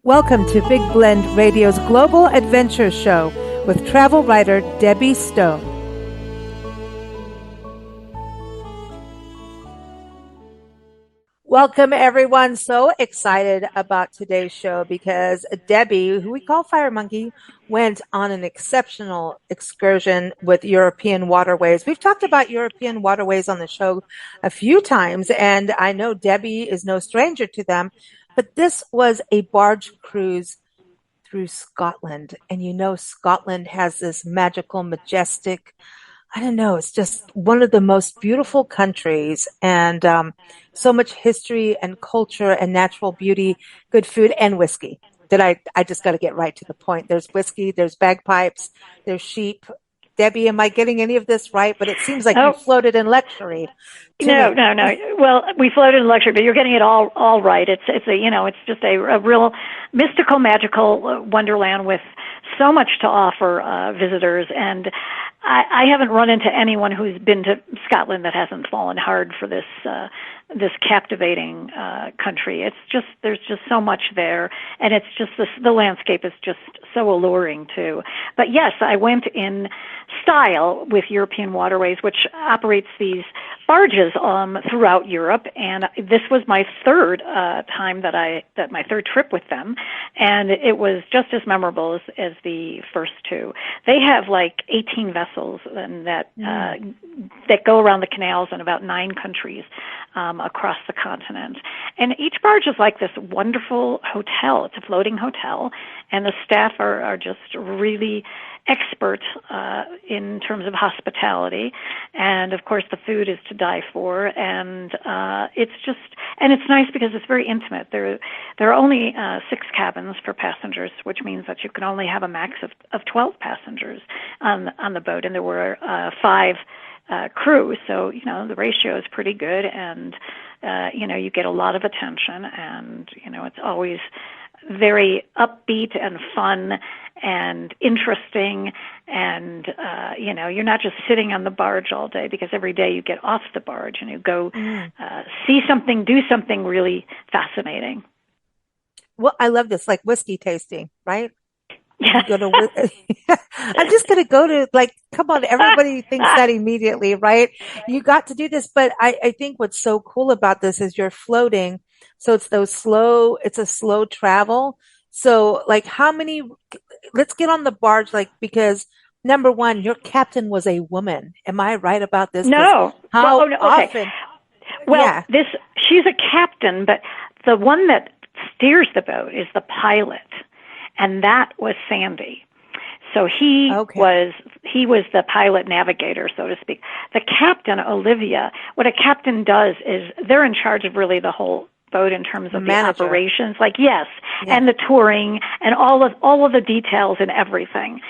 Welcome to Big Blend Radio's Global Adventure Show with travel writer Debbie Stone. Welcome, everyone. So excited about today's show because Debbie, who we call Fire Monkey, went on an exceptional excursion with European Waterways. We've talked about European Waterways on the show a few times, and I know Debbie is no stranger to them. But this was a barge cruise through Scotland. And you know, Scotland has this magical, majestic, I don't know, it's just one of the most beautiful countries, and so much history and culture and natural beauty, good food and whiskey. I just got to get right to the point. There's whiskey, there's bagpipes, there's sheep. Debbie, am I getting any of this right? But it seems like you floated in luxury. No. Well, we floated in luxury, but you're getting it all right. It's just a real mystical, magical wonderland with so much to offer visitors. And I haven't run into anyone who's been to Scotland that hasn't fallen hard for this captivating country. There's just so much there, and it's just the landscape is just so alluring too. But yes, I went in style with European Waterways, which operates these barges throughout Europe, and this was my third my third trip with them, and it was just as memorable as the first two. They have like 18 vessels and that go around the canals in about 9 countries across the continent. And each barge is like this wonderful hotel. It's a floating hotel, and the staff are just really expert in terms of hospitality, and of course the food is to die for, and it's nice because it's very intimate. There are only 6 cabins for passengers, which means that you can only have a max of 12 passengers on the boat, and there were 5 crew, so the ratio is pretty good, and you get a lot of attention, and it's always very upbeat and fun and interesting, and you're not just sitting on the barge all day, because every day you get off the barge and you go see something, do something really fascinating. Well, I love this, like whiskey tasting, right? Yeah. I'm just going to go to, come on, everybody thinks that immediately, right? You got to do this, but I think what's so cool about this is you're floating. So it's a slow travel. So let's get on the barge, because number one, your captain was a woman. Am I right about this? No. How okay. often? Well, yeah. She's a captain, but the one that steers the boat is the pilot. And that was Sandy. So he was the pilot navigator, so to speak. The captain, Olivia, what a captain does is they're in charge of really the whole boat in terms of the operations, and the touring and all of the details and everything.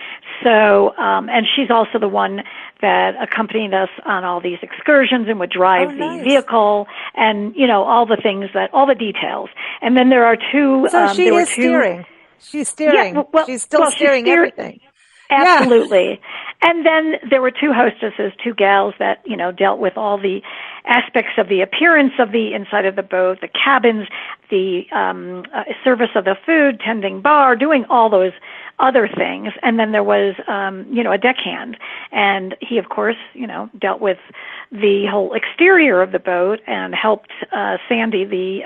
So, and she's also the one that accompanied us on all these excursions and would drive the vehicle and, all the details. And then there are 2. So she is steering. She's steering. Yeah, she's still steering everything. Absolutely. Yeah. And then there were 2 hostesses, 2 gals that, dealt with all the aspects of the appearance of the inside of the boat, the cabins, the service of the food, tending bar, doing all those other things. And then there was, a deckhand. And he, of course, dealt with the whole exterior of the boat and helped Sandy, the,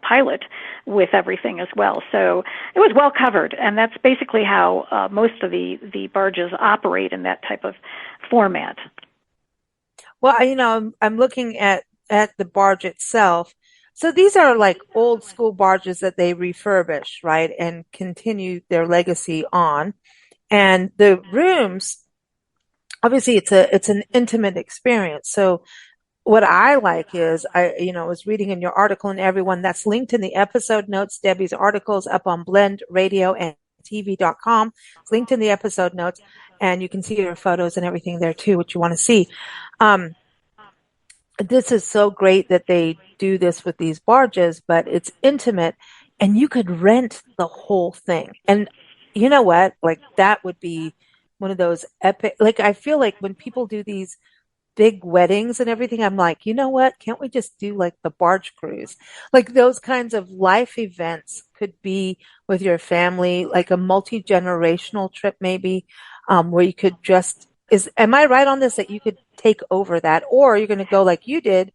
pilot, with everything as well. So it was well covered. And that's basically how most of the barges operate in that type of format. Well, I'm looking at the barge itself. So these are like old school barges that they refurbish, right, and continue their legacy on. And the rooms, obviously, it's an intimate experience. So what I like is, I was reading in your article, and everyone, that's linked in the episode notes. Debbie's article is up on blendradio.tv.com. It's linked in the episode notes, and you can see your photos and everything there too, what you want to see. This is so great that they do this with these barges, but it's intimate, and you could rent the whole thing. And you know what? That would be one of those epic, I feel like when people do these big weddings and everything, I'm like, you know what? Can't we just do like the barge cruise? Like those kinds of life events could be with your family, like a multi-generational trip maybe, where you could just am I right on this that you could take over that, or you're going to go like you did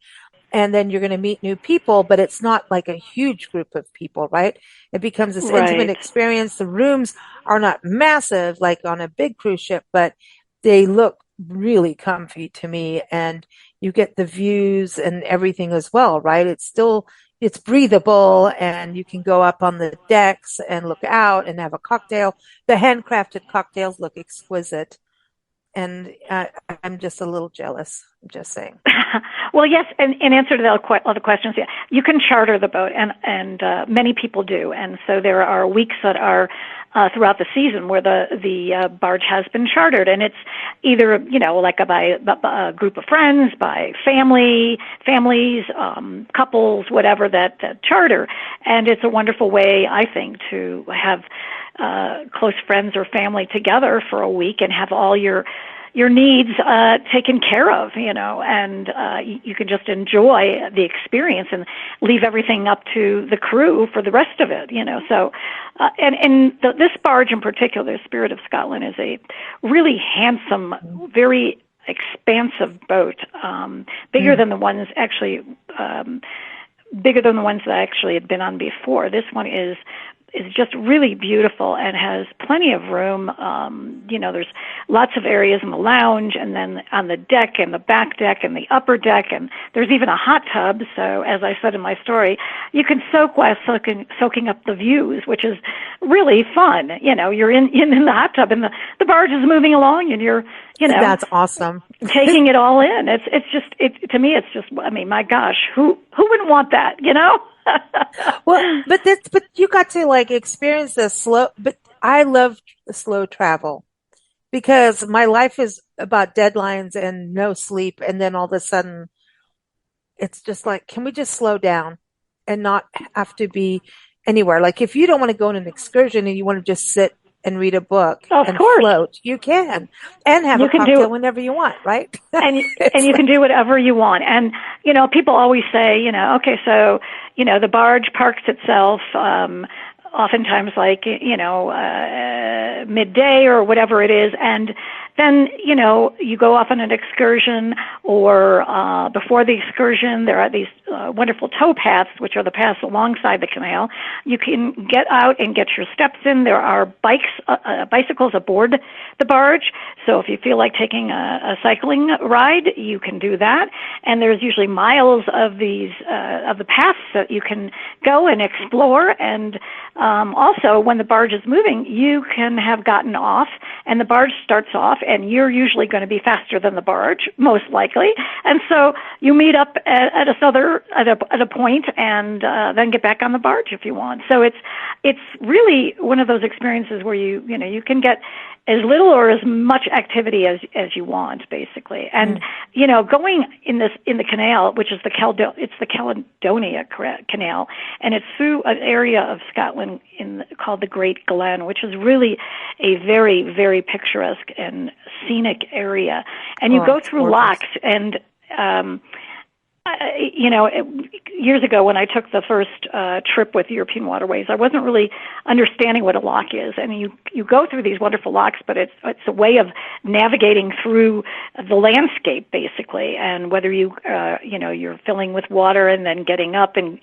and then you're going to meet new people, but it's not like a huge group of people, right? It becomes this intimate Right. experience. The rooms are not massive like on a big cruise ship, but they look really comfy to me, and you get the views and everything as well, right? It's breathable, and you can go up on the decks and look out and have a cocktail. The handcrafted cocktails look exquisite, and I'm just a little jealous. I'm just saying. Well, yes, and in answer to the other questions, yeah, you can charter the boat, and many people do, and so there are weeks that are throughout the season where the barge has been chartered, and it's either like by a group of friends, by families, couples, whatever that charter, and it's a wonderful way, I think, to have close friends or family together for a week and have all your needs taken care of, and you can just enjoy the experience and leave everything up to the crew for the rest of it, So, this barge in particular, the Spirit of Scotland, is a really handsome, very expansive boat, bigger than the ones actually, bigger than the ones that I actually had been on before. This one is just really beautiful and has plenty of room. There's lots of areas in the lounge, and then on the deck and the back deck and the upper deck, and there's even a hot tub. So as I said in my story, you can soak while soaking up the views, which is really fun. You're in the hot tub, and the barge is moving along, and you're That's awesome. taking it all in. To me, it's just, I mean, my gosh, who wouldn't want that, Well, but you got to like experience the slow, but I love the slow travel because my life is about deadlines and no sleep. And then all of a sudden it's just like, can we just slow down and not have to be anywhere? Like if you don't want to go on an excursion and you want to just sit and read a book Of and course. float, you can, and have You a can cocktail do whenever you want, right? and you can do whatever you want. And people always say, okay, so the barge parks itself oftentimes like midday or whatever it is, and then you go off on an excursion, or before the excursion there are these wonderful tow paths, which are the paths alongside the canal. You can get out and get your steps in. There are bicycles aboard the barge, so if you feel like taking a cycling ride, you can do that. And there's usually miles of these of the paths that you can go and explore. And also, when the barge is moving, you can have gotten off, and the barge starts off, and you're usually going to be faster than the barge, most likely. And so you meet up at a point, and then get back on the barge if you want. So it's really one of those experiences where you can get as little or as much activity as you want, basically. And going in the canal, which is the Caledonian Canal, and it's through an area of Scotland called the Great Glen, which is really a very, very picturesque and scenic area. And you go through locks, and years ago when I took the first trip with European Waterways, I wasn't really understanding what a lock is. And you go through these wonderful locks, but it's a way of navigating through the landscape, basically. And whether you're filling with water and then getting up and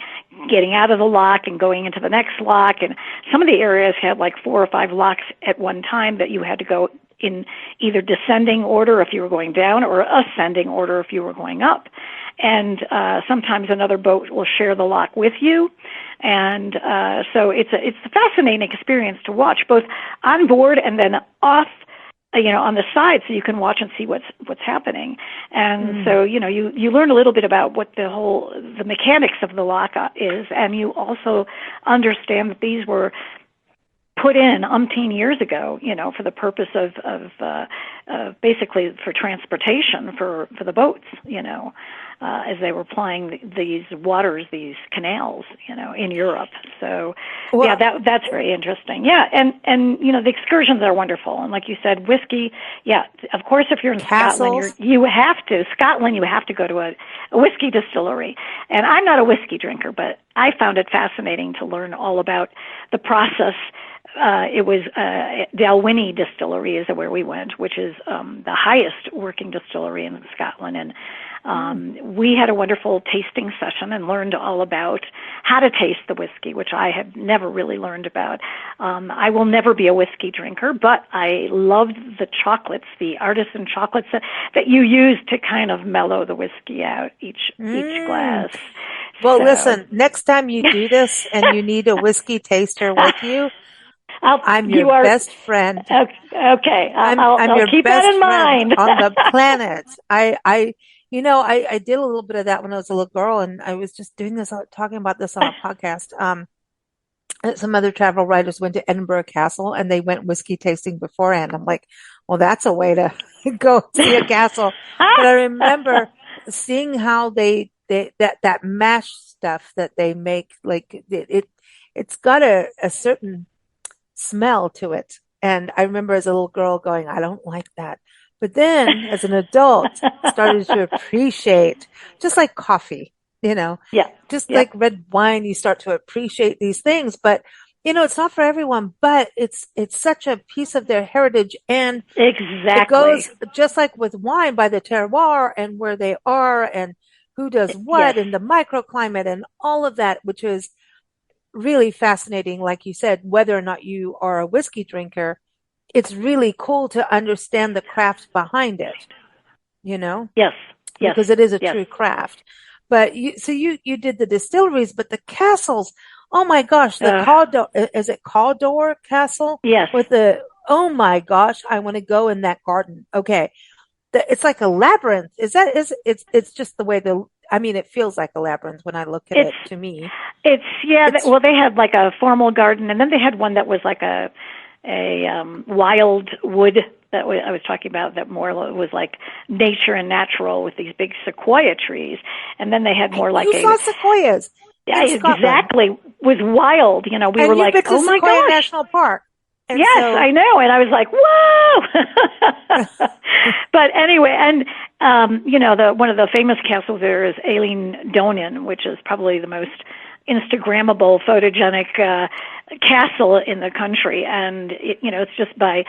getting out of the lock and going into the next lock. And some of the areas had like 4 or 5 locks at one time that you had to go in either descending order if you were going down, or ascending order if you were going up. And sometimes another boat will share the lock with you. And so it's a fascinating experience to watch, both on board and then off, on the side, so you can watch and see what's happening. And so you learn a little bit about what the mechanics of the lock is, and you also understand that these were put in umpteen years ago, for the purpose of basically for transportation for the boats, as they were plying these waters, these canals, in Europe. So, Well, that's very interesting. Yeah, and the excursions are wonderful. And like you said, whiskey. Yeah, of course, if you're in castles. Scotland, you have to go to a whiskey distillery. And I'm not a whiskey drinker, but I found it fascinating to learn all about the process. It was Dalwhinnie Distillery is where we went, which is the highest working distillery in Scotland. And we had a wonderful tasting session and learned all about how to taste the whiskey, which I had never really learned about. I will never be a whiskey drinker, but I loved the chocolates, the artisan chocolates that you use to kind of mellow the whiskey out each glass. Well, So, listen, next time you do this and you need a whiskey taster with you, I'm your best friend. Okay, I'm your keep best that in friend mind. on the planet. I did a little bit of that when I was a little girl, and I was just doing this, talking about this on a podcast. Some other travel writers went to Edinburgh Castle and they went whiskey tasting beforehand. I'm like, well, that's a way to go see a castle. But I remember seeing how that mash stuff that they make, like it's got a certain smell to it. And I remember as a little girl going, I don't like that. But then as an adult, started to appreciate, just like coffee, Yeah. just like red wine, you start to appreciate these things. But, it's not for everyone, but it's such a piece of their heritage. And Exactly. it goes just like with wine by the terroir and where they are and who does what Yes. and the microclimate and all of that, which is really fascinating. Like you said, whether or not you are a whiskey drinker, it's really cool to understand the craft behind it, Yes. Yes. because it is a Yes. true craft. But you did the distilleries, but the castles, oh my gosh, is it Cawdor Castle? Yes. Oh my gosh, I want to go in that garden. Okay. It's like a labyrinth. It's just the way it feels like a labyrinth when I look at it to me. Well, they had like a formal garden, and then they had one that was like a wild wood that I was talking about, that more was like nature and natural with these big sequoia trees. And then they had more like you saw sequoias. Yeah, exactly. Was wild. We were like, oh my Sequoia gosh. National Park. And yes, I know. And I was like, whoa. But anyway, and one of the famous castles there is Eilean Donan, which is probably the most Instagrammable, photogenic castle in the country, and it's just by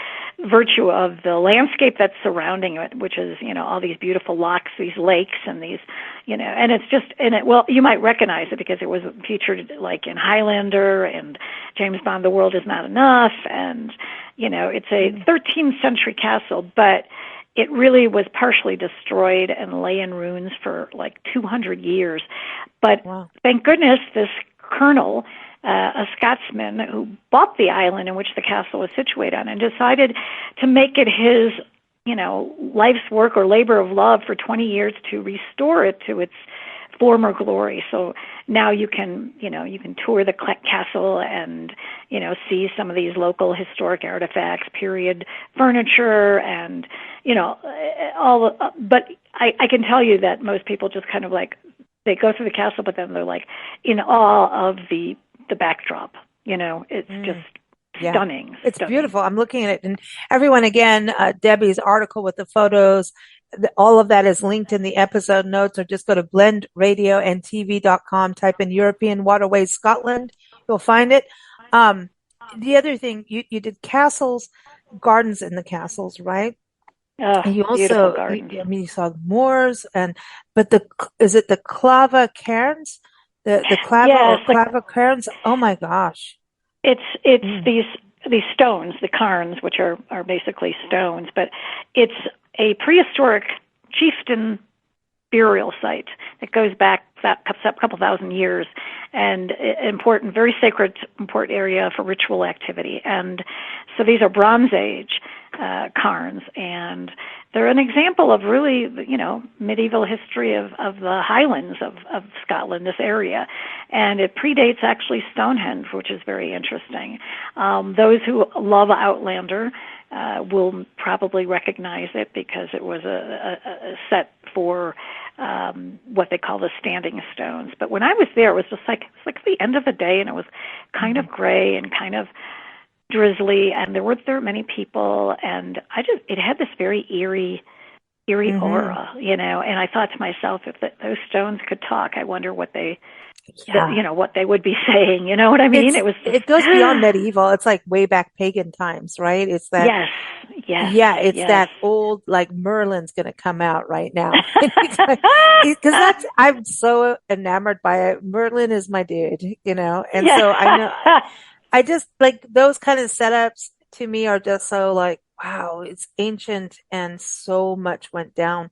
virtue of the landscape that's surrounding it, which is all these beautiful lochs, these lakes, and these and it's just well, you might recognize it because it was featured like in Highlander and James Bond, The World Is Not Enough, and it's a 13th century castle, but it really was partially destroyed and lay in ruins for like 200 years. But Thank goodness this colonel, a Scotsman who bought the island in which the castle was situated on and decided to make it his, life's work or labor of love for 20 years to restore it to its former glory. So now you can tour the castle and, see some of these local historic artifacts, period furniture, and, but I can tell you that most people just kind of like, they go through the castle, but then they're like in awe of the backdrop. It's just stunning. It's stunning. Beautiful. I'm looking at it, and everyone, again, Debbie's article with the photos, all of that is linked in the episode notes, or just go to blendradioandtv.com, type in European Waterways Scotland. You'll find it. The other thing, you did castles, gardens in the castles, right? And you also, you saw moors, but is it the Clava Cairns? The Clava Cairns? Oh my gosh. It's these stones, the cairns, which are basically stones, but it's a prehistoric chieftain burial site that goes back a couple thousand years, and important, very sacred, important area for ritual activity. And so these are Bronze Age cairns, and they're an example of really, medieval history of the Highlands of Scotland, this area. And it predates actually Stonehenge, which is very interesting. Those who love Outlander will probably recognize it because it was a set for what they call the standing stones. But when I was there, it was like the end of the day, and it was kind of gray and kind of drizzly, and there weren't many people, and it had this very eerie aura, and I thought to myself, if those stones could talk, I wonder what what they would be saying, you know what I mean? It goes beyond medieval. It's like way back pagan times, right? It's that, it's that old, like Merlin's going to come out right now. Because I'm so enamored by it. Merlin is my dude, and so I know, I just like those kind of setups to me are just so like, wow, it's ancient and so much went down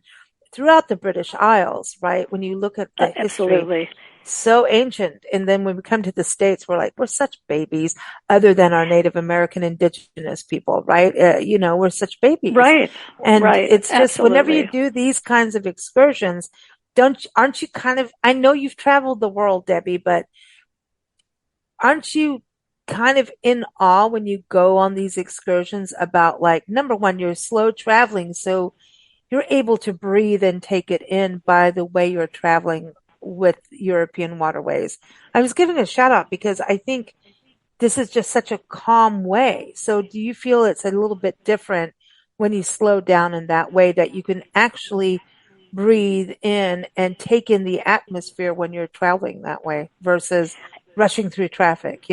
throughout the British Isles, right? When you look at the history, so ancient. And then when we come to the States, we're such babies other than our Native American indigenous people, right? We're such babies. Right. And it's just absolutely. Whenever you do these kinds of excursions, aren't you kind of, I know you've traveled the world, Debbie, but aren't you kind of in awe when you go on these excursions about, like, number one, you're slow traveling, so you're able to breathe and take it in by the way you're traveling with European Waterways. I was giving a shout out because I think this is just such a calm way. So do you feel it's a little bit different when you slow down in that way, that you can actually breathe in and take in the atmosphere when you're traveling that way versus rushing through traffic,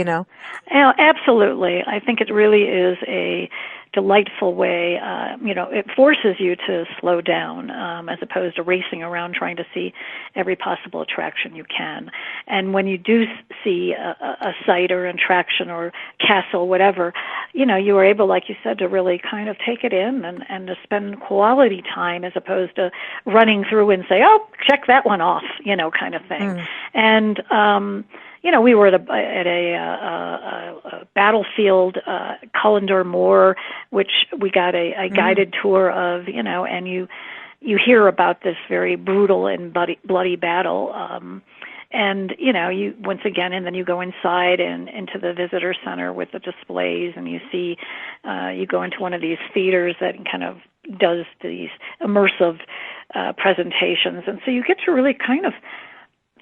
Absolutely. I think it really is a delightful way. It forces you to slow down as opposed to racing around trying to see every possible attraction you can. And when you do see a site or attraction or castle, whatever, you are able, like you said, to really kind of take it in and to spend quality time as opposed to running through and say, oh, check that one off, kind of thing. And, we were at a battlefield, Culloden Moor, which we got a guided tour of, and you hear about this very brutal and bloody battle. And, you once again, and then you go inside and into the visitor center with the displays, and you see, you go into one of these theaters that kind of does these immersive presentations. And so you get to really kind of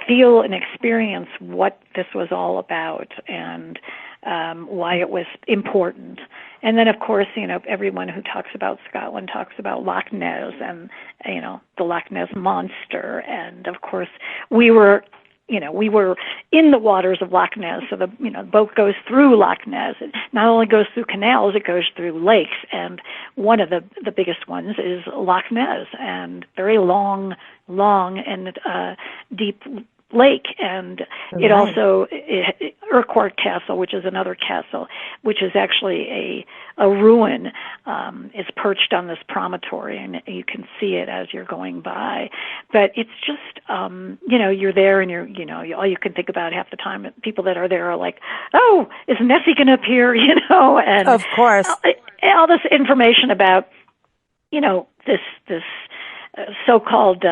feel and experience what this was all about and why it was important. And then, of course, everyone who talks about Scotland talks about Loch Ness and, the Loch Ness Monster. And, of course, we were in the waters of Loch Ness, so the boat goes through Loch Ness. It not only goes through canals, it goes through lakes, and one of the biggest ones is Loch Ness, and very long and deep lake. And it also, Urquhart Castle, which is another castle, which is actually a ruin, is perched on this promontory, and you can see it as you're going by. But it's just, you're there, and all you can think about half the time, people that are there are like, oh, is Nessie going to appear, and of course, all this information about, this so-called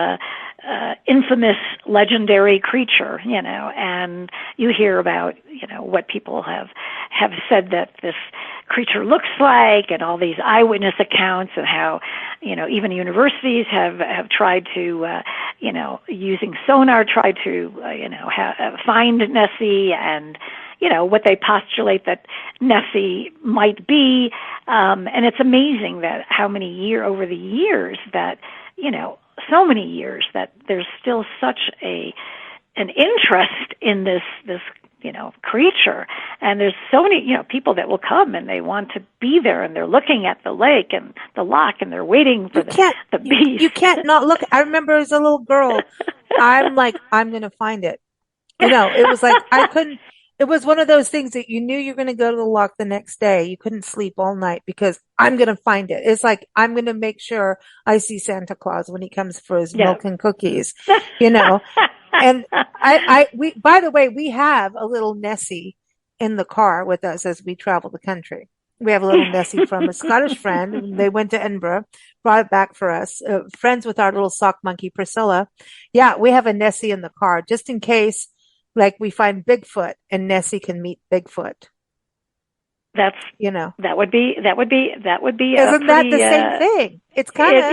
infamous legendary creature, and you hear about, what people have said that this creature looks like, and all these eyewitness accounts, and how, even universities have tried to, using sonar, tried to, find Nessie, and what they postulate that Nessie might be. And it's amazing that how many over the years that, so many years that there's still such an interest in this creature. And there's so many, people that will come and they want to be there, and they're looking at the lake and the loch, and they're waiting for the beast. You can't not look. I remember as a little girl, I'm like, I'm going to find it. It was like, I couldn't. It was one of those things that you knew you were going to go to the loch the next day. You couldn't sleep all night because I'm going to find it. It's like, I'm going to make sure I see Santa Claus when he comes for his milk and cookies, And we, by the way, we have a little Nessie in the car with us as we travel the country. We have a little Nessie from a Scottish friend. And they went to Edinburgh, brought it back for us. Friends with our little sock monkey, Priscilla. Yeah, we have a Nessie in the car just in case, like we find Bigfoot and Nessie can meet Bigfoot. That's You know, that would be a isn't that the pretty same thing? It's kind it, of,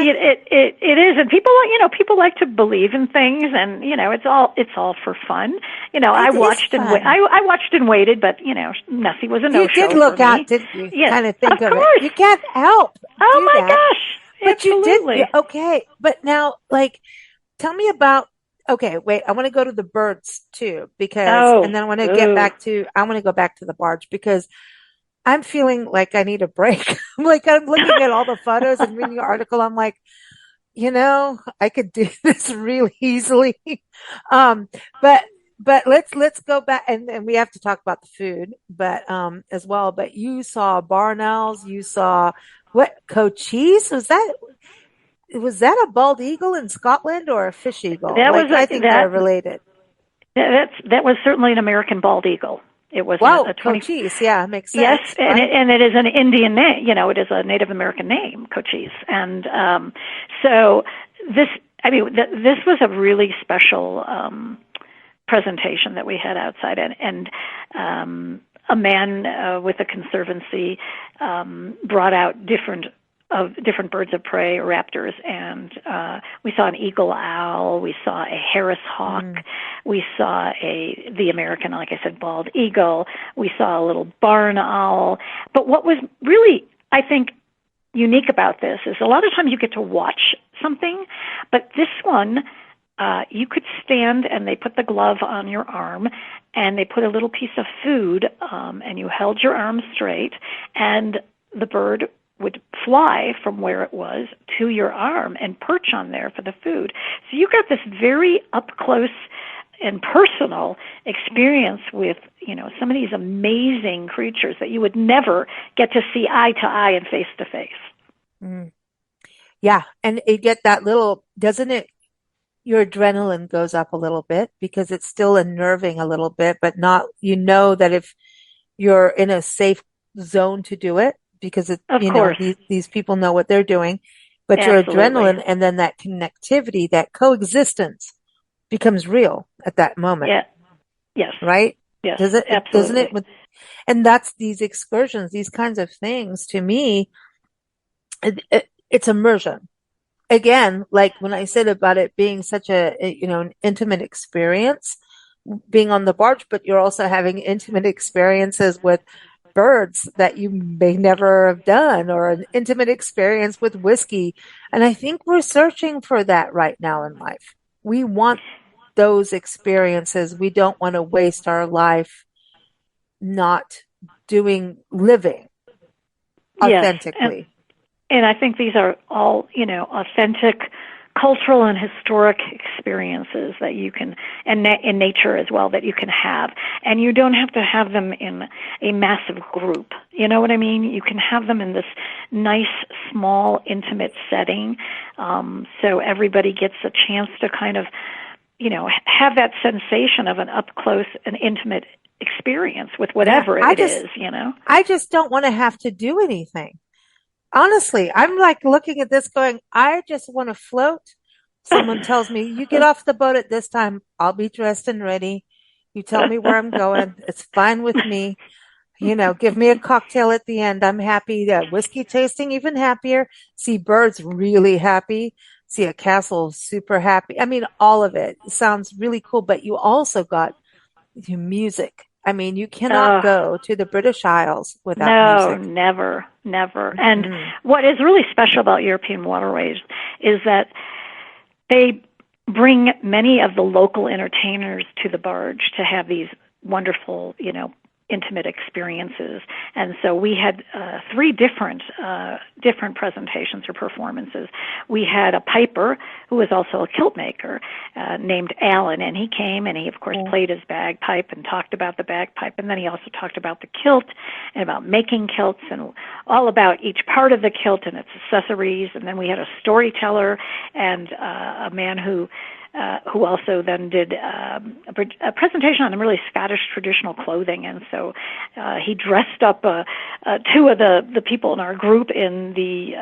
it it is, and people like to believe in things, and it's all for fun. I it is watched and fun. I watched and waited, but Nessie was a no You did show for look out, me. didn't you? Yes, Kind of of think of it. course. You can't help Oh do my that, gosh, but you did. absolutely. Okay, but now, like, tell me about. Okay, wait. I want to go to the birds too and Oh, then I want to get ooh. back to. I want to go back to the barge because I'm feeling like I need a break. I'm like I'm looking at all the photos and reading the article. I'm like, I could do this really easily. Um, but let's go back and we have to talk about the food, but as well. But you saw barn owls, you saw what cochise? Was that a bald eagle in Scotland or a fish eagle? That was Like I think they're that related. that was certainly an American bald eagle. It was Wow, a 20. cochise, yeah, makes Yes, sense, and right? it is an Indian name. It is a Native American name, Cochise, and so this. I mean, this was a really special presentation that we had outside, and a man with a conservancy brought out different birds of prey, raptors, and we saw an eagle owl, we saw a Harris hawk, Mm. we saw the American, like I said, bald eagle, we saw a little barn owl. But what was really, I think, unique about this is a lot of times you get to watch something, but this one, you could stand and they put the glove on your arm and they put a little piece of food, and you held your arm straight, and the bird would fly from where it was to your arm and perch on there for the food. So you got this very up close and personal experience with, some of these amazing creatures that you would never get to see eye to eye and face to face. Mm. Yeah, and you get that little, doesn't it? Your adrenaline goes up a little bit because it's still unnerving a little bit, but not, that if you're in a safe zone to do it, because Of course. these people know what they're doing, but your Absolutely. adrenaline and then that connectivity, that coexistence becomes real at that moment, Yeah. Yes. right? Yes. Doesn't Absolutely. it? And that's these excursions, these kinds of things to me, it's immersion. Again, like when I said about it being such an intimate experience, being on the barge, but you're also having intimate experiences with birds that you may never have done, or an intimate experience with whiskey. And I think we're searching for that right now in life. We want those experiences. We don't want to waste our life not living Yes. And authentically. And I think these are all, authentic cultural and historic experiences that you can, and in nature as well, that you can have. And you don't have to have them in a massive group. You know what I mean? You can have them in this nice, small, intimate setting. So everybody gets a chance to kind of, have that sensation of an up close and intimate experience with Yeah, whatever it is. I just don't want to have to do anything. Honestly, I'm like looking at this going, I just want to float. Someone tells me, you get off the boat at this time. I'll be dressed and ready. You tell me where I'm going. It's fine with me. Give me a cocktail at the end. I'm happy. Whiskey tasting, even happier. See birds really happy. See a castle super happy. I mean, all of it sounds really cool, but you also got your music. I mean, you cannot uh, go to the British Isles without No, music. never, never. And Mm-mm. what is really special about European Waterways is that they bring many of the local entertainers to the barge to have these wonderful, intimate experiences. And so we had three different presentations or performances. We had a piper who was also a kilt maker named Alan, and he came and he, of course, played his bagpipe and talked about the bagpipe, and then he also talked about the kilt and about making kilts and all about each part of the kilt and its accessories. And then we had a storyteller and a man who who also then did a presentation on really Scottish traditional clothing. And so he dressed up two of the people in our group in the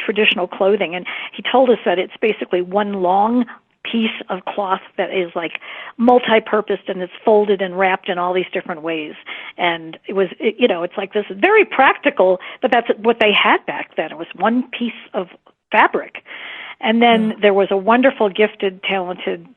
traditional clothing, and he told us that it's basically one long piece of cloth that is like multi-purposed, and it's folded and wrapped in all these different ways. And it's like this very practical, but that's what they had back then. It was one piece of fabric. And then there was a wonderful, gifted, talented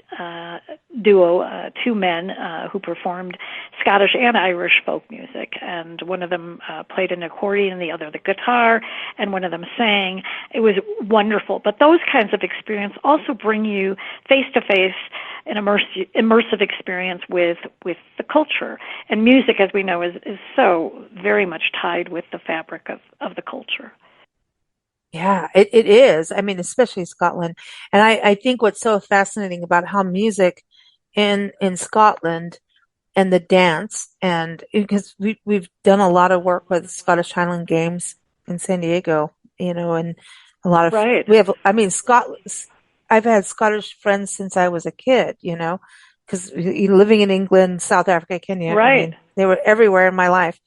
duo, two men who performed Scottish and Irish folk music. And one of them played an accordion, the other the guitar, and one of them sang. It was wonderful. But those kinds of experience also bring you face-to-face an immersive experience with the culture. And music, as we know, is so very much tied with the fabric of the culture. Yeah, it is. I mean, especially Scotland. And I think what's so fascinating about how music in Scotland and the dance, and because we've done a lot of work with Scottish Highland Games in San Diego, and a lot of right. we have, I mean, I've had Scottish friends since I was a kid, because living in England, South Africa, Kenya, right. I mean, they were everywhere in my life.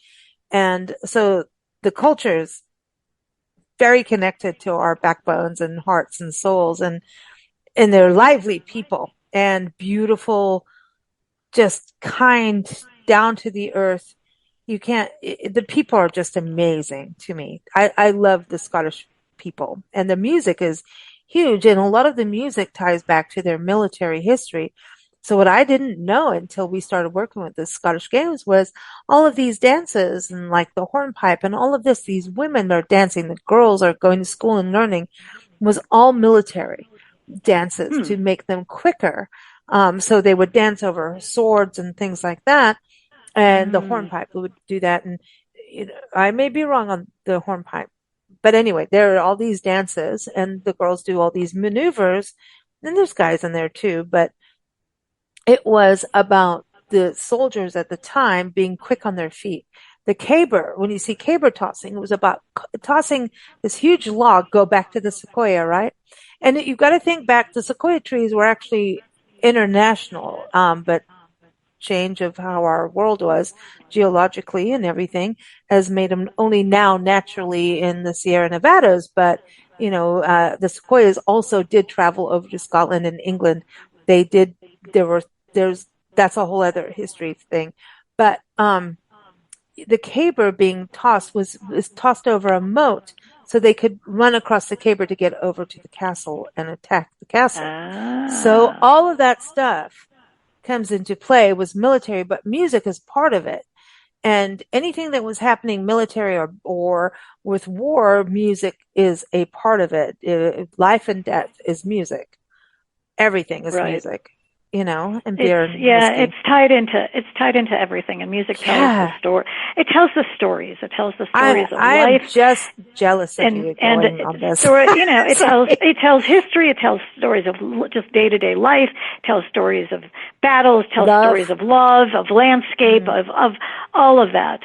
And so the cultures very connected to our backbones and hearts and souls, and they're lively people and beautiful, just kind, down to the earth. The people are just amazing to me. I love the Scottish people, and the music is huge, and a lot of the music ties back to their military history. So what I didn't know until we started working with the Scottish Games was all of these dances and like the hornpipe and all of this, these women are dancing, the girls are going to school and learning, was all military dances to make them quicker. So they would dance over swords and things like that. And the hornpipe would do that. And I may be wrong on the hornpipe, but anyway, there are all these dances and the girls do all these maneuvers. And there's guys in there too, but it was about the soldiers at the time being quick on their feet. The caber, when you see caber tossing, it was about tossing this huge log, go back to the sequoia, right? And you've got to think back, the sequoia trees were actually international, but change of how our world was geologically and everything has made them only now naturally in the Sierra Nevadas. But, the sequoias also did travel over to Scotland and England. They did, that's a whole other history thing. But, the caber being tossed was tossed over a moat so they could run across the caber to get over to the castle and attack the castle. So all of that stuff comes into play, was military, but music is part of it. And anything that was happening military or with war, music is a part of it. Life and death is music. Everything is music. And beer and whiskey. It's tied into everything, and music tells the story. It tells the stories. It tells the stories of life. I am just jealous of you going on this. It tells history. It tells stories of just day-to-day life. It tells stories of battles. Tells stories of love, of landscape, of all of that.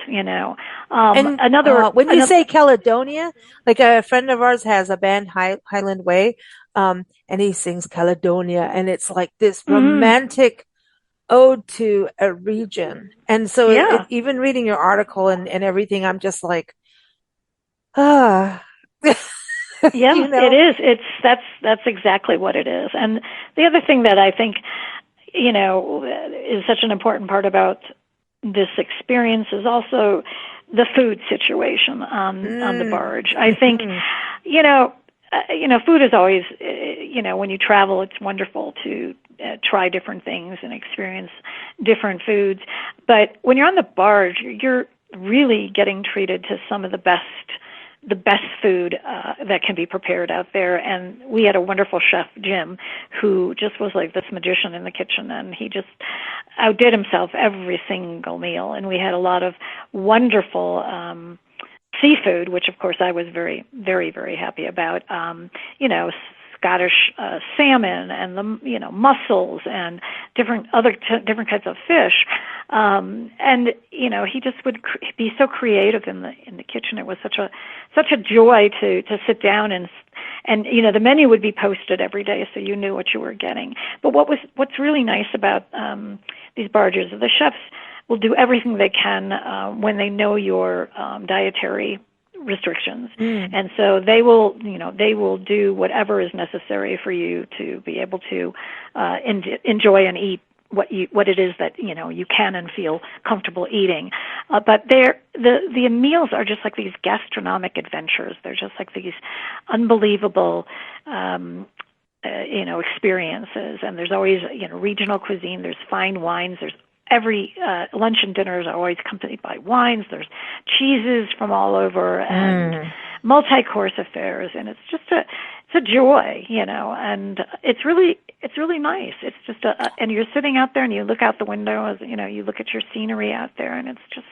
When you say Caledonia, like a friend of ours has a band, Highland Way. And he sings Caledonia, and it's like this romantic ode to a region. And so even reading your article and everything, I'm just like, Yeah, it is. That's exactly what it is. And the other thing that I think, is such an important part about this experience is also the food situation on the barge. I think, food is always, when you travel, it's wonderful to try different things and experience different foods. But when you're on the barge, you're really getting treated to some of the best food that can be prepared out there. And we had a wonderful chef, Jim, who just was like this magician in the kitchen, and he just outdid himself every single meal. And we had a lot of wonderful seafood, which of course I was very, very, very happy about. Scottish salmon and the mussels and different kinds of fish. And he just would be so creative in the kitchen. It was such a joy to sit down and And the menu would be posted every day, so you knew what you were getting. But what's really nice about these barges, the chefs will do everything they can when they know your dietary restrictions, and so they will do whatever is necessary for you to be able to enjoy and eat what it is that you can and feel comfortable eating. But the meals are just like these gastronomic adventures. They're just like these unbelievable experiences. And there's always regional cuisine. There's fine wines. There's every lunch and dinners are always accompanied by wines. There's cheeses from all over and multi-course affairs, and it's a joy, and it's really nice. It's just and you're sitting out there and you look out the window as you look at your scenery out there, and it's just.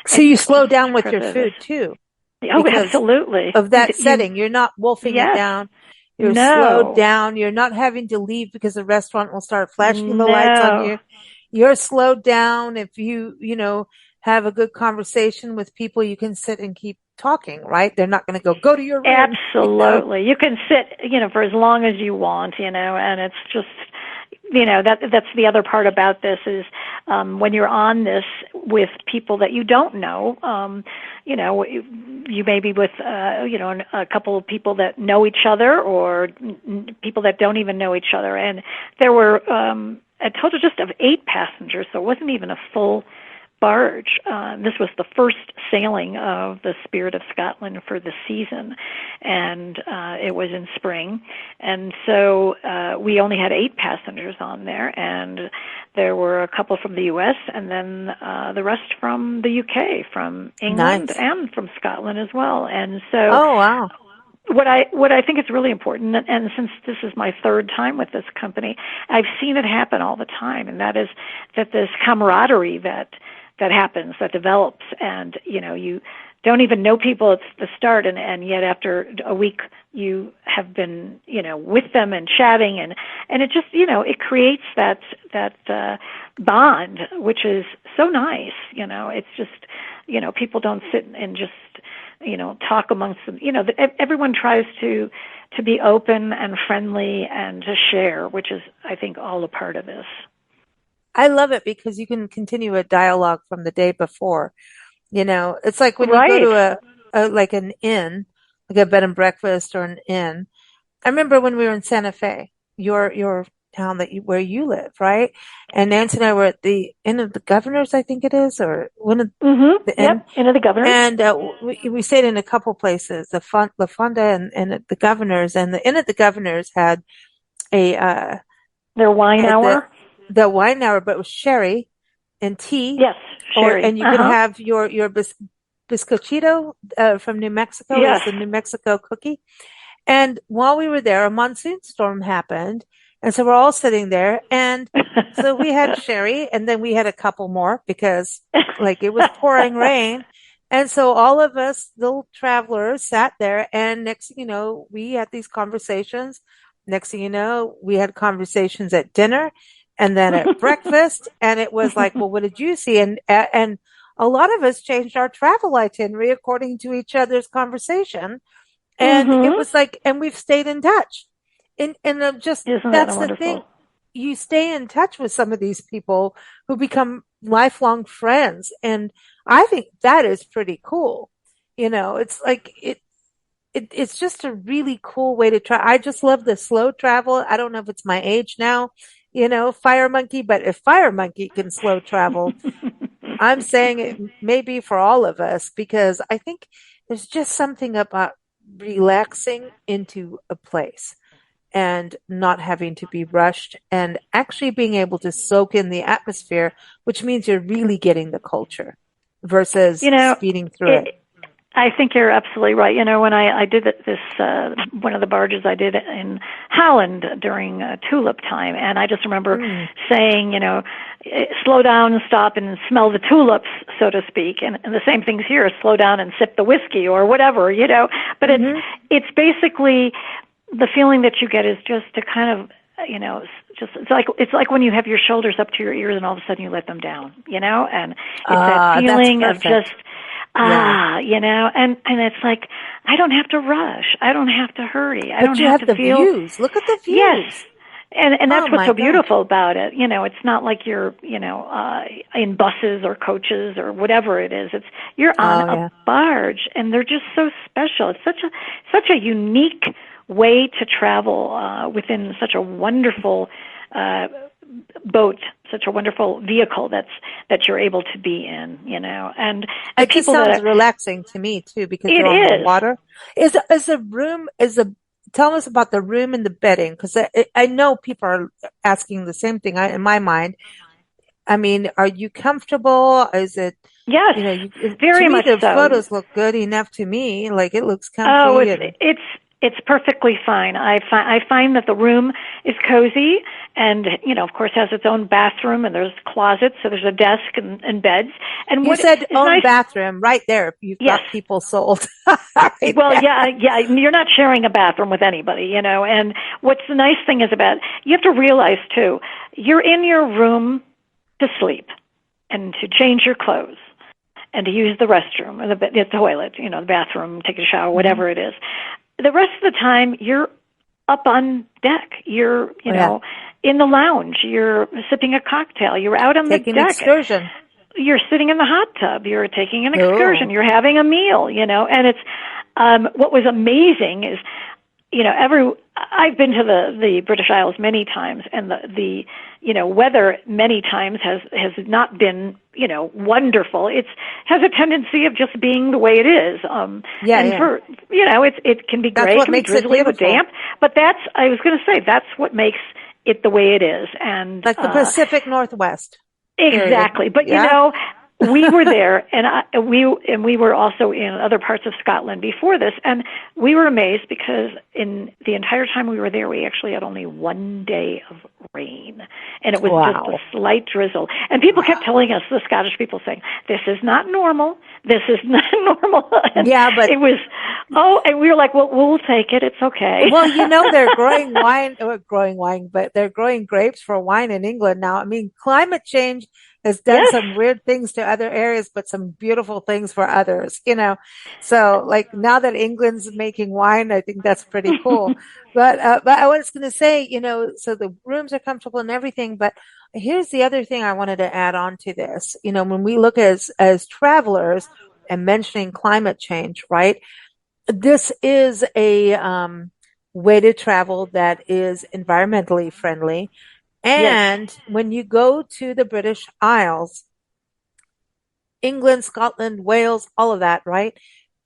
So you slow down with your food too. Oh, absolutely. Of that setting, you're not wolfing it down. You're slowed down. You're not having to leave because the restaurant will start flashing the lights on you. You're slowed down. If you have a good conversation with people, you can sit and keep talking, right? They're not going to go to your room. Absolutely. You can sit, for as long as you want, and it's just, that's the other part about this is when you're on this with people that you don't know, you may be with, a couple of people that know each other or people that don't even know each other. And there were a total just of 8 passengers, so it wasn't even a full barge. This was the first sailing of the Spirit of Scotland for the season, and it was in spring. And so we only had 8 passengers on there, and there were a couple from the U.S. and then the rest from the U.K., from England, and from Scotland as well. And so, oh wow. What I think is really important, and since this is my 3rd time with this company, I've seen it happen all the time, and that is that this camaraderie that happens, that develops, and you don't even know people at the start, and yet after a week you have been with them and chatting, and it just it creates that bond, which is so nice. It's just people don't sit and just talk amongst them. Everyone tries to be open and friendly and to share, which is, I think, all a part of this. I love it because you can continue a dialogue from the day before. It's like when you go to a like an inn, like a bed and breakfast or an inn. I remember when we were in Santa Fe, your town where you live, right? And Nancy and I were at the Inn of the Governors, I think it is, or one of the inn. Inn of the Governors. And we stayed in a couple places, La Fonda and at the Governors. And the Inn of the Governors had their wine hour. The wine hour, but it was sherry and tea. Yes, sherry. And you could have your bizcochito from New Mexico. Yes. It's the New Mexico cookie. And while we were there, a monsoon storm happened. And so we're all sitting there. And so we had sherry, and then we had a couple more because it was pouring rain. And so all of us little travelers sat there, and next thing you know, we had these conversations. Next thing you know, we had conversations at dinner. And then at breakfast, and it was like, well, what did you see? And a lot of us changed our travel itinerary according to each other's conversation. And it was like, and we've stayed in touch. And just, that's the thing. You stay in touch with some of these people who become lifelong friends. And I think that is pretty cool. It's like, it's just a really cool way to try. I just love the slow travel. I don't know if it's my age now. Fire monkey, but if fire monkey can slow travel, I'm saying it may be for all of us, because I think there's just something about relaxing into a place and not having to be rushed and actually being able to soak in the atmosphere, which means you're really getting the culture versus speeding through it. I think you're absolutely right. When I did this, one of the barges I did in Holland during tulip time, and I just remember saying, slow down and stop and smell the tulips, so to speak. And the same thing's here, slow down and sip the whiskey or whatever, But it's basically the feeling that you get is just to kind of, it's like when you have your shoulders up to your ears and all of a sudden you let them down, and it's that feeling of just, Yeah. And it's like, I don't have to rush. I don't have to hurry. I But don't you have have to the feel, views. Look at the yes. views. And Oh that's what's my so gosh. beautiful about it. It's not like you're, in buses or coaches or whatever it is. It's you're on Oh a yeah. barge, and they're just so special. It's such a unique way to travel within such a wonderful uh, boat, such a wonderful vehicle that you're able to be in. And the It just people that sounds are, relaxing to me too because it you're on the is. water. Is a room is a tell us about the room and the bedding because I know people are asking the same thing in my mind. I mean, are you comfortable? Is it, Yes, to very me, much the so. photos look good enough to me. Like it looks Oh, comfy and it's perfectly fine. I find that the room is cozy, and of course, has its own bathroom, and there's closets, so there's a desk and beds. And you what said is own nice, bathroom right there. You've yes. got people sold right Well, there. yeah, you're not sharing a bathroom with anybody. And what's the nice thing is about, you have to realize too, you're in your room to sleep and to change your clothes and to use the restroom or the toilet, the bathroom, take a shower, Hmm. whatever it is. The rest of the time, you're up on deck. You're, Oh, yeah. in the lounge. You're sipping a cocktail. You're out on the Taking deck. excursion. You're sitting in the hot tub. You're taking an excursion. Oh, You're having a meal. And it's, what was amazing is, I've been to the British Isles many times, and the weather many times has not been wonderful. It's has a tendency of just being the way it is. yeah, And yeah. for it can be That's gray, it what can be makes it drizzly with beautiful. damp, but I was going to say that's what makes it the way it is. And Like the Pacific Northwest, period. exactly. But Yeah. we were there, and we were also in other parts of Scotland before this, and we were amazed because in the entire time we were there, we actually had only one day of rain, and it was just a Wow. slight drizzle. And people kept telling us, the Scottish people, saying, "This is not normal. This is not normal." And Yeah, but it was, and we were like, "Well, we'll take it. It's okay." well, they're growing wine, or growing wine, but they're growing grapes for wine in England now. I mean, climate change has done Yes. some weird things to other areas, but some beautiful things for others. So like now that England's making wine, I think that's pretty cool. But I was going to say, so the rooms are comfortable and everything, but here's the other thing I wanted to add on to this. When we look as travelers and mentioning climate change, right? This is a way to travel that is environmentally friendly. Yes. And when you go to the British Isles, England, Scotland, Wales, all of that, right?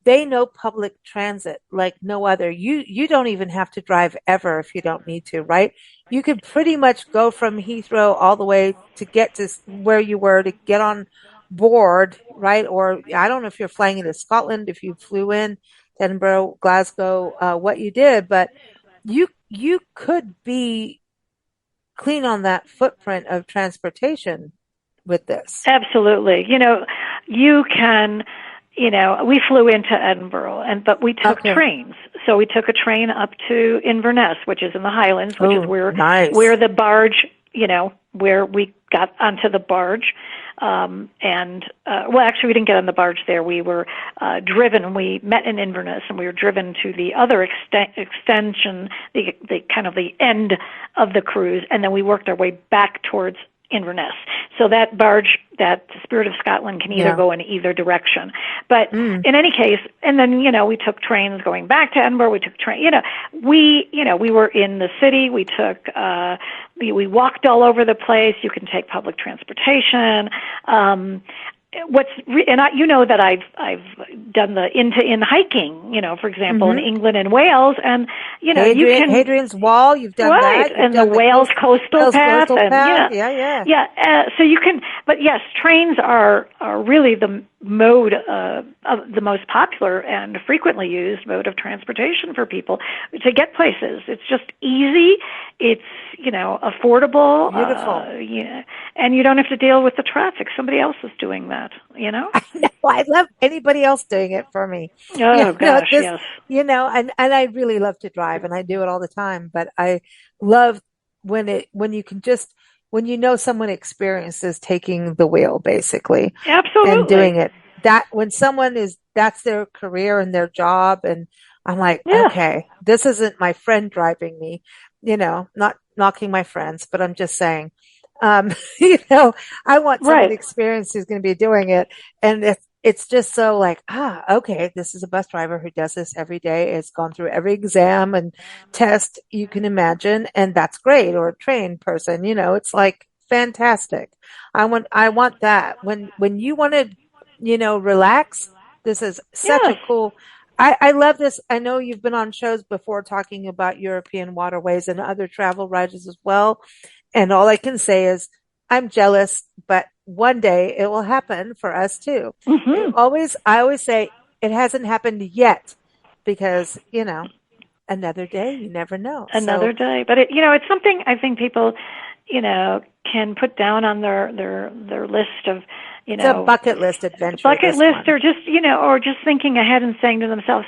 They know public transit like no other. You don't even have to drive ever if you don't need to, right? You could pretty much go from Heathrow all the way to get to where you were to get on board, right? Or I don't know if you're flying into Scotland, if you flew in to Edinburgh, Glasgow, what you did, but you could be clean on that footprint of transportation with this. Absolutely. You can, we flew into Edinburgh, but we took Okay. trains. So we took a train up to Inverness, which is in the Highlands, which is Oh, where nice. the barge, where we got onto the barge. Well, actually, we didn't get on the barge there. We were driven. We met in Inverness, and we were driven to the other extension, the kind of the end of the cruise, and then we worked our way back towards Inverness. So that barge, that Spirit of Scotland, can either Yeah. go in either direction. But Mm. in any case, and then we took trains going back to Edinburgh. We took train. We were in the city. We took we walked all over the place. You can take public transportation. You know that I've done the in hiking. For example, in Hmm. England and Wales, and you can. Hadrian's Wall, you've done Right, that. You've and the done the Wales Coastal Wales Path, Coastal and Path. Yeah, yeah. yeah. So you can, but yes, trains are really the mode of the most popular and frequently used mode of transportation for people to get places. It's just easy. It's affordable. Beautiful. And you don't have to deal with the traffic. Somebody else is doing that. I know. I love anybody else doing it for me. Oh gosh, This, yes. and I really love to drive and I do it all the time, but I love when you can just, when someone experiences taking the wheel basically and Absolutely. doing it. that when someone that's their career and their job, and I'm like, Yeah. okay, this isn't my friend driving me, not knocking my friends, but I'm just saying, I want someone Right. experienced who's going to be doing it. And it's just so like, okay, this is a bus driver who does this every day, has gone through every exam and test you can imagine. And that's great. Or a trained person, it's like fantastic. I want that when you want to, relax. This is such a Yes. cool, I love this. I know you've been on shows before talking about European waterways and other travel writers as well. And all I can say is I'm jealous, but one day it will happen for us too. Mm-hmm. I always say it hasn't happened yet because, another day, you never know. Another So day. But it's something I think people, can put down on their list of, it's a bucket list adventure, bucket this list, one. or just, or just thinking ahead and saying to themselves,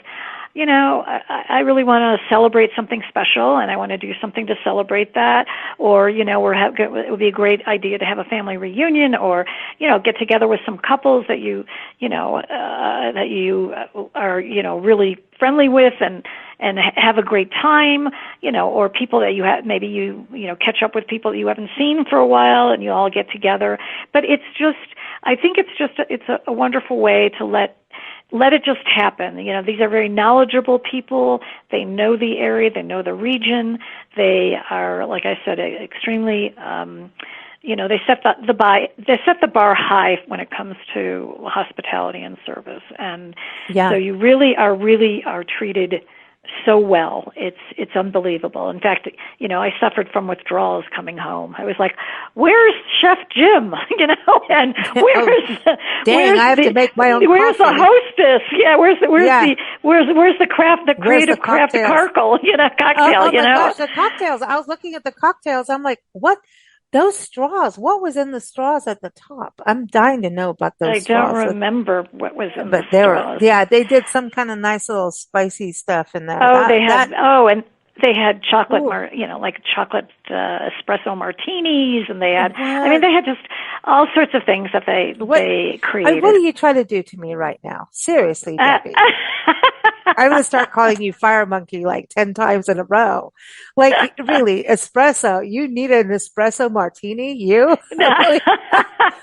I really want to celebrate something special, and I want to do something to celebrate that. Or, it would be a great idea to have a family reunion, or, get together with some couples that that you are, really friendly with, and have a great time, or people that you have, maybe you catch up with people that you haven't seen for a while, and you all get together. But I think it's a wonderful way to let it just happen. These are very knowledgeable people. They know the area. They know the region. They are, like I said, extremely, they set the bar high when it comes to hospitality and service. And Yeah. so you really are treated so well. It's unbelievable. In fact, I suffered from withdrawals coming home. I was like, "Where's Chef Jim?" And Dang, I have to make my own where's coffee. the hostess? Yeah, where's the craft, the creative craft, the cocktail, cocktail, Oh my gosh, the cocktails. I was looking at the cocktails. I'm like, what? Those straws. What was in the straws at the top? I'm dying to know about those straws. I don't remember what was in But the straws. they did some kind of nice little spicy stuff in there. Oh, and they had chocolate, like chocolate espresso martinis, and they had, they had just all sorts of things that they created. What are you trying to do to me right now? Seriously, Debbie. I'm going to start calling you Fire Monkey like 10 times in a row. Like, really, espresso. You need an espresso martini? You? Really?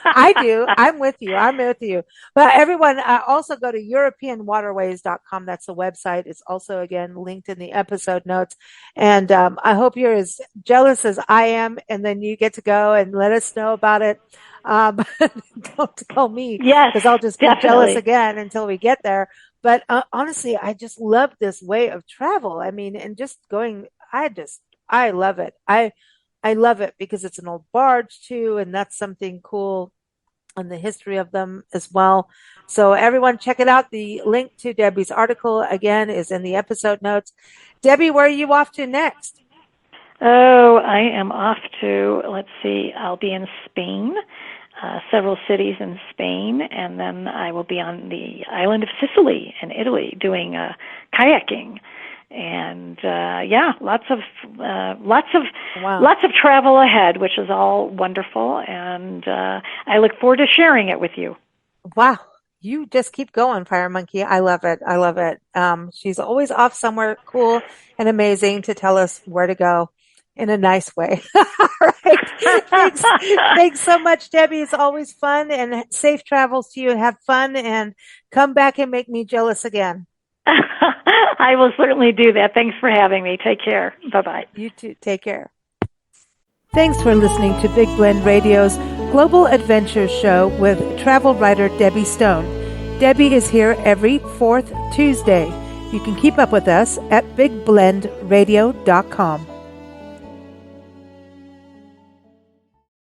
I do. I'm with you. But everyone, also go to EuropeanWaterways.com. That's the website. It's also, again, linked in the episode notes. And I hope you're as jealous as I am. And then you get to go and let us know about it. Don't tell me. Yes, because I'll just be definitely jealous again until we get there. But honestly, I just love this way of travel. I mean, and just going, I love it. I love it because it's an old barge too, and that's something cool, and the history of them as well. So everyone check it out. The link to Debbie's article, again, is in the episode notes. Debbie, where are you off to next? Oh, I am off to, let's see, I'll be in Spain. Several cities in Spain, and then I will be on the island of Sicily in Italy doing kayaking, and lots of travel ahead, which is all wonderful, and I look forward to sharing it with you. Wow, you just keep going, Fire Monkey. I love it. She's always off somewhere cool and amazing to tell us where to go. In a nice way. All right. Thanks so much, Debbie. It's always fun, and safe travels to you, and have fun, and come back and make me jealous again. I will certainly do that. Thanks for having me. Take care. Bye-bye. You too. Take care. Thanks for listening to Big Blend Radio's Global Adventures Show with travel writer Debbie Stone. Debbie is here every fourth Tuesday. You can keep up with us at bigblendradio.com.